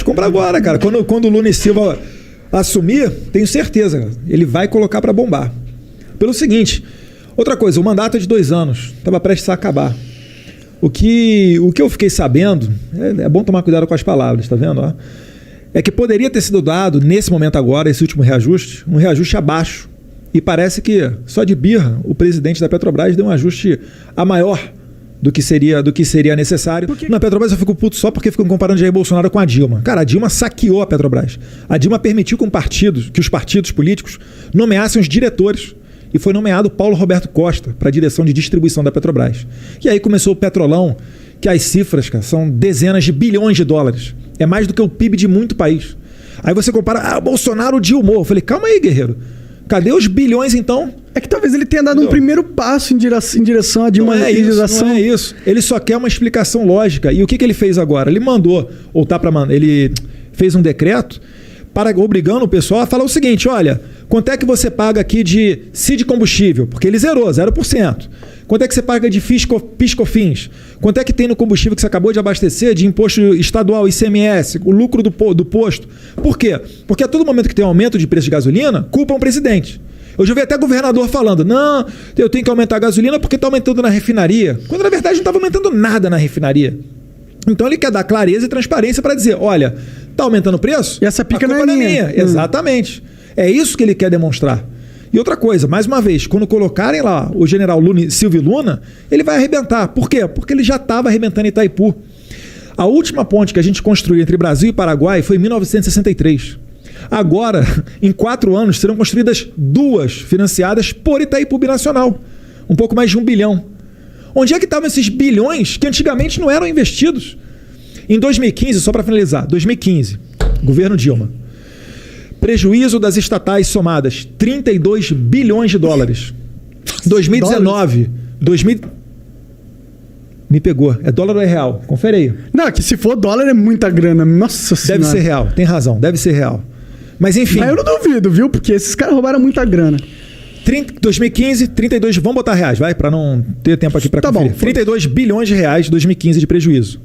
compra agora, cara. Quando o Lula e Silva assumir, tenho certeza, cara, ele vai colocar para bombar. Pelo seguinte, outra coisa, o mandato é de 2 anos, estava prestes a acabar. O que eu fiquei sabendo, é bom tomar cuidado com as palavras, tá vendo? Ó? É que poderia ter sido dado, nesse momento agora, esse último reajuste, um reajuste abaixo. E parece que, só de birra, o presidente da Petrobras deu um ajuste a maior do que seria necessário. Na Petrobras eu fico puto só porque ficam comparando Jair Bolsonaro com a Dilma. Cara, a Dilma saqueou a Petrobras. A Dilma permitiu que os partidos políticos nomeassem os diretores. E foi nomeado Paulo Roberto Costa para a direção de distribuição da Petrobras. E aí começou o Petrolão, que as cifras, cara, são dezenas de bilhões de dólares. É mais do que o PIB de muito país. Aí você compara, o Bolsonaro Dilmou. Eu falei, calma aí, guerreiro. Cadê os bilhões, então? É que talvez ele tenha dado um primeiro passo em direção à dilmanização. Não é isso. Ele só quer uma explicação lógica. E o que ele fez agora? Ele ele fez um decreto obrigando o pessoal a falar o seguinte, olha, quanto é que você paga aqui de CID combustível? Porque ele zerou, 0%. Quanto é que você paga de PIS/COFINS? Quanto é que tem no combustível que você acabou de abastecer de imposto estadual, ICMS, o lucro do posto? Por quê? Porque a todo momento que tem um aumento de preço de gasolina, culpam o presidente. Eu já vi até governador falando, não, eu tenho que aumentar a gasolina porque está aumentando na refinaria. Quando na verdade não estava aumentando nada na refinaria. Então ele quer dar clareza e transparência para dizer, olha, está aumentando o preço? E essa pica não é minha. Exatamente. É isso que ele quer demonstrar. E outra coisa, mais uma vez, quando colocarem lá o general Silvio Luna, ele vai arrebentar. Por quê? Porque ele já estava arrebentando Itaipu. A última ponte que a gente construiu entre Brasil e Paraguai foi em 1963. Agora, em 4 anos, serão construídas 2 financiadas por Itaipu Binacional. Um pouco mais de 1 bilhão. Onde é que estavam esses bilhões que antigamente não eram investidos? Em 2015, só para finalizar, 2015, governo Dilma. Prejuízo das estatais somadas, 32 bilhões de dólares. 2019, me pegou. É dólar ou é real? Confere aí. Não, que se for dólar é muita grana. Nossa Senhora. Deve ser real, tem razão, deve ser real. Mas enfim. Mas eu não duvido, viu? Porque esses caras roubaram muita grana. 2015, 32, vamos botar reais, vai? Para não ter tempo aqui para conferir. Bom, 32 bilhões de reais em 2015 de prejuízo.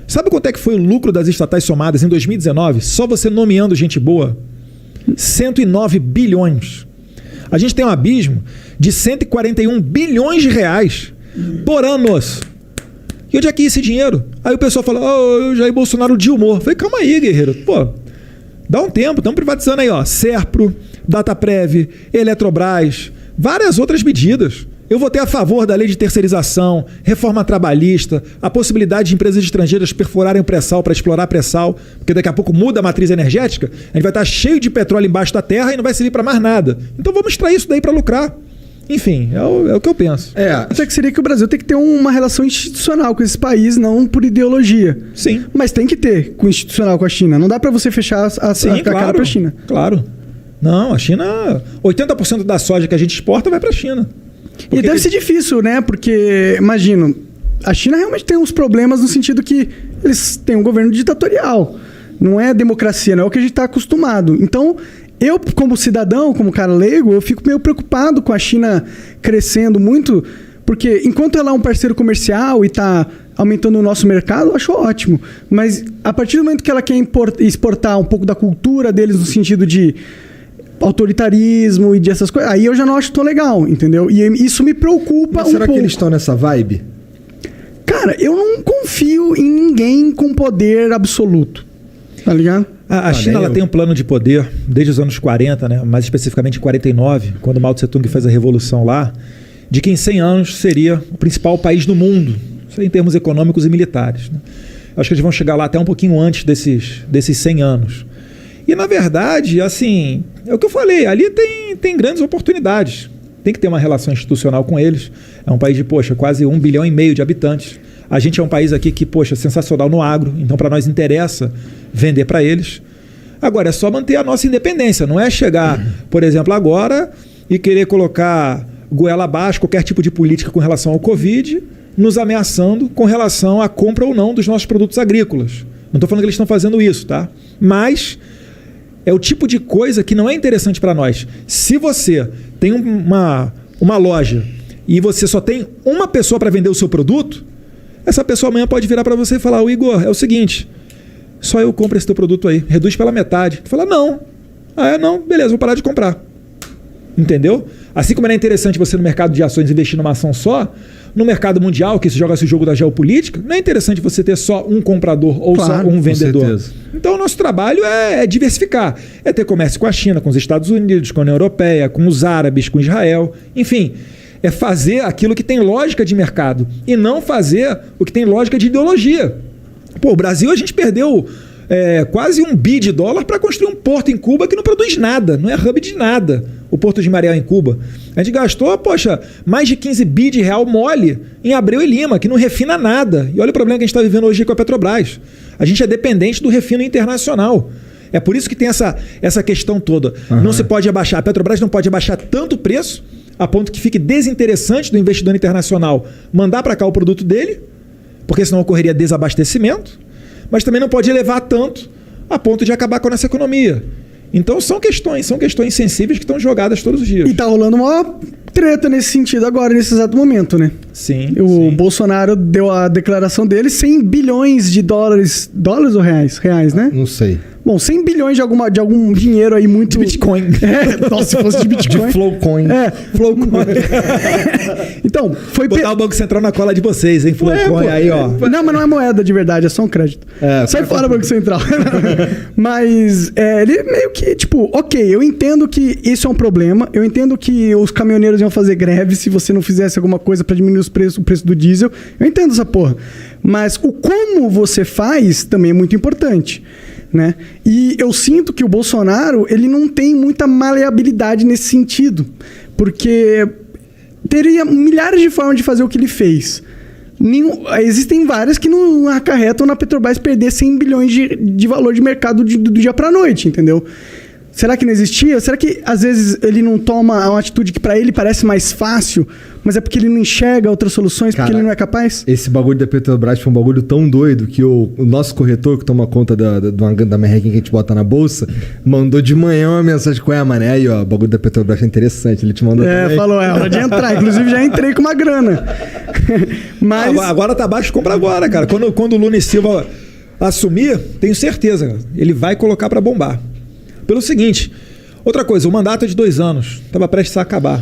Sabe quanto é que foi o lucro das estatais somadas em 2019? Só você nomeando gente boa? 109 bilhões. A gente tem um abismo de 141 bilhões de reais por anos. E onde é que ia esse dinheiro? Aí o pessoal fala, o Jair Bolsonaro Dilmou. Eu falei, calma aí, guerreiro. Pô, dá um tempo, estamos privatizando aí, ó. Serpro, Dataprev, Eletrobras, várias outras medidas. Eu votei a favor da lei de terceirização, reforma trabalhista, a possibilidade de empresas estrangeiras perfurarem o pré-sal para explorar pré-sal, porque daqui a pouco muda a matriz energética, a gente vai estar cheio de petróleo embaixo da terra e não vai servir para mais nada. Então vamos extrair isso daí para lucrar. Enfim, é o que eu penso. Até que seria que o Brasil tem que ter uma relação institucional com esse país, não por ideologia. Sim. Mas tem que ter com institucional com a China. Não dá para você fechar a cara para a China. Claro. Não, a China... 80% da soja que a gente exporta vai para a China. E deve ser difícil, né? Porque, imagino, a China realmente tem uns problemas no sentido que eles têm um governo ditatorial. Não é democracia, não é o que a gente está acostumado. Então, eu, como cidadão, como cara leigo, eu fico meio preocupado com a China crescendo muito, porque enquanto ela é um parceiro comercial e está aumentando o nosso mercado, eu acho ótimo. Mas a partir do momento que ela quer exportar um pouco da cultura deles no sentido de autoritarismo e dessas coisas, aí eu já não acho tão legal, entendeu? E isso me preocupa um pouco. Será que eles estão nessa vibe? Cara, eu não confio em ninguém com poder absoluto, tá ligado? A China ela tem um plano de poder desde os anos 40, né? Mais especificamente em 49, quando Mao Tse-tung fez a revolução lá, de que em 100 anos seria o principal país do mundo, isso em termos econômicos e militares, né? Acho que eles vão chegar lá até um pouquinho antes desses 100 anos. E, na verdade, assim, é o que eu falei, ali tem grandes oportunidades. Tem que ter uma relação institucional com eles. É um país de, quase 1,5 bilhão de habitantes. A gente é um país aqui que, sensacional no agro. Então, para nós interessa vender para eles. Agora, é só manter a nossa independência. Não é chegar, por exemplo, agora e querer colocar goela abaixo qualquer tipo de política com relação ao Covid, nos ameaçando com relação à compra ou não dos nossos produtos agrícolas. Não estou falando que eles estão fazendo isso, tá? Mas é o tipo de coisa que não é interessante para nós. Se você tem uma loja e você só tem uma pessoa para vender o seu produto, essa pessoa amanhã pode virar para você e falar, Igor, é o seguinte, só eu compro esse teu produto aí, reduz pela metade. Tu fala, não. Não, beleza, vou parar de comprar. Entendeu? Assim como não é interessante você no mercado de ações investir numa ação só, no mercado mundial, que se joga esse jogo da geopolítica, não é interessante você ter só um comprador ou só um vendedor. Então o nosso trabalho é diversificar. É ter comércio com a China, com os Estados Unidos, com a União Europeia, com os árabes, com Israel. Enfim, é fazer aquilo que tem lógica de mercado e não fazer o que tem lógica de ideologia. Pô, o Brasil, a gente perdeu quase $1 bilhão para construir um porto em Cuba que não produz nada, não é hub de nada. O Porto de Mariel em Cuba. A gente gastou, mais de 15 bi de real mole em Abreu e Lima, que não refina nada. E olha o problema que a gente está vivendo hoje com a Petrobras. A gente é dependente do refino internacional. É por isso que tem essa questão toda. Não se pode abaixar, a Petrobras não pode abaixar tanto o preço, a ponto que fique desinteressante do investidor internacional mandar para cá o produto dele, porque senão ocorreria desabastecimento, mas também não pode elevar tanto a ponto de acabar com a nossa economia. Então são questões sensíveis que estão jogadas todos os dias. E tá rolando uma treta nesse sentido agora, nesse exato momento, né? Sim. O Bolsonaro deu a declaração dele, 100 bilhões de dólares. Dólares ou reais? Reais, né? Não sei. Bom, 100 bilhões de algum dinheiro aí muito... De Bitcoin. Nossa, se fosse de Bitcoin. De Flowcoin. Flowcoin. Então, foi... Botar o Banco Central na cola de vocês, hein? Flowcoin aí, ó. Não, mas não é moeda de verdade, é só um crédito. Sai fora, Banco Central. Mas ele meio que, ok, eu entendo que isso é um problema, eu entendo que os caminhoneiros iam fazer greve se você não fizesse alguma coisa para diminuir o preço do diesel, eu entendo essa porra. Mas o como você faz também é muito importante. Né? E eu sinto que o Bolsonaro ele não tem muita maleabilidade nesse sentido, porque teria milhares de formas de fazer o que ele fez. Existem várias que não acarretam na Petrobras perder 100 bilhões de valor de mercado do dia para a noite, entendeu? Será que não existia? Será que às vezes ele não toma uma atitude que para ele parece mais fácil, mas é porque ele não enxerga outras soluções, porque ele não é capaz? Esse bagulho da Petrobras foi um bagulho tão doido que o nosso corretor, que toma conta da merrequinha que a gente bota na bolsa, mandou de manhã uma mensagem com mané, aí ó, o bagulho da Petrobras é interessante, ele te mandou também. Falou, é hora de entrar, inclusive já entrei com uma grana. Mas... Agora tá baixo, compra agora, cara. Quando o Lula e Silva assumir, tenho certeza, cara, ele vai colocar para bombar. Pelo seguinte, outra coisa, o mandato é de 2 anos, estava prestes a acabar.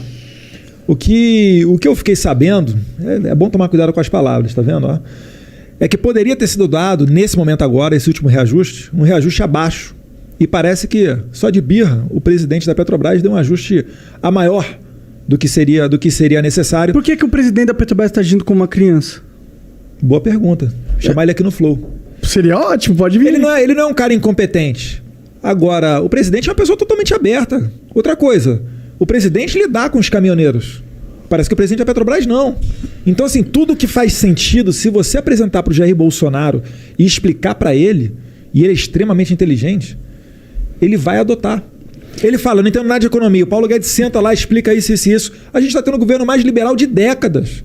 O que eu fiquei sabendo, é bom tomar cuidado com as palavras, tá vendo? Ó? É que poderia ter sido dado, nesse momento agora, esse último reajuste, um reajuste abaixo. E parece que, só de birra, o presidente da Petrobras deu um ajuste a maior do que seria necessário. Por que o presidente da Petrobras está agindo como uma criança? Boa pergunta. Chamar ele aqui no Flow. Seria ótimo, pode vir. Ele não é um cara incompetente. Agora, o presidente é uma pessoa totalmente aberta. Outra coisa, o presidente lidar com os caminhoneiros. Parece que o presidente da Petrobras não. Então, assim, tudo que faz sentido, se você apresentar para o Jair Bolsonaro e explicar para ele, e ele é extremamente inteligente, ele vai adotar. Ele fala, eu não entendo nada de economia. O Paulo Guedes senta lá, explica isso. A gente está tendo o governo mais liberal de décadas.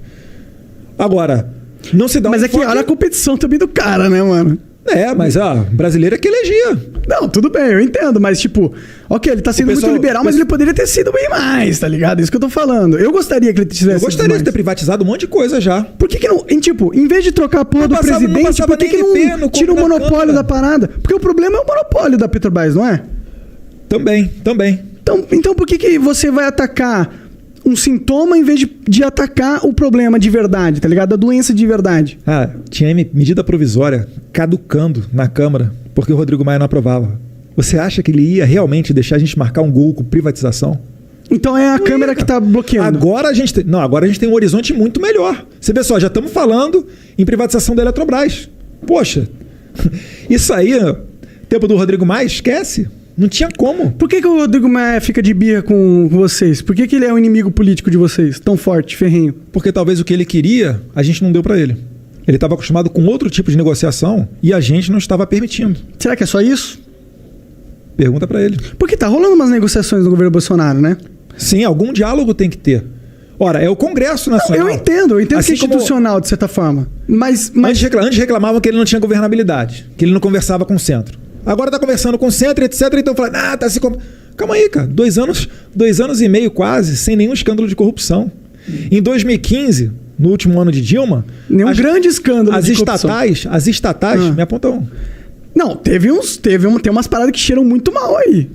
Agora, não se dá Mas que olha a competição também do cara, né, mano? Mas brasileiro é que elegia. Não, tudo bem, eu entendo, mas ok, ele tá sendo muito liberal, mas ele poderia ter sido bem mais, tá ligado? Isso que eu tô falando. Eu gostaria que ele tivesse Eu gostaria de ter privatizado um monte de coisa já. Por que não, em vez de trocar a porra do presidente, por que não tira o monopólio da parada? Porque o problema é o monopólio da Petrobras, não é? Também. Então por que você vai atacar um sintoma em vez de atacar o problema de verdade, tá ligado? A doença de verdade. Tinha medida provisória caducando na Câmara porque o Rodrigo Maia não aprovava. Você acha que ele ia realmente deixar a gente marcar um gol com privatização? Então é a Câmara que tá bloqueando. Agora a gente tem um horizonte muito melhor. Você vê só, já estamos falando em privatização da Eletrobras. Poxa, isso aí, tempo do Rodrigo Maia, esquece. Não tinha como. Por que o Rodrigo Maia fica de birra com vocês? Por que ele é um inimigo político de vocês? Tão forte, ferrenho? Porque talvez o que ele queria, a gente não deu para ele. Ele estava acostumado com outro tipo de negociação e a gente não estava permitindo. Será que é só isso? Pergunta para ele. Porque tá rolando umas negociações no governo Bolsonaro, né? Sim, algum diálogo tem que ter. Ora, é o Congresso Nacional. Eu entendo assim que é institucional, de certa forma. Mas... Antes reclamavam que ele não tinha governabilidade, que ele não conversava com o centro. Agora tá conversando com o centro, etc. Então fala, tá se... Calma aí, cara. 2 anos e meio quase, sem nenhum escândalo de corrupção. Em 2015, no último ano de Dilma... Nenhum grande escândalo de corrupção. As estatais me apontam. Não, tem umas paradas que cheiram muito mal aí.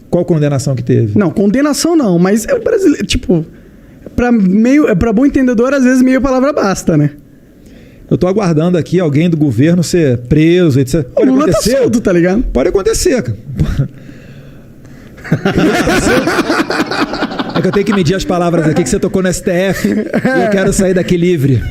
Qual condenação que teve? Não, condenação não, mas é o brasileiro, tipo, pra bom entendedor, às vezes meio palavra basta, né? Eu tô aguardando aqui alguém do governo ser preso, etc. O Lula tá solto, tá ligado? Pode acontecer, cara. É que eu tenho que medir as palavras aqui que você tocou no STF e eu quero sair daqui livre.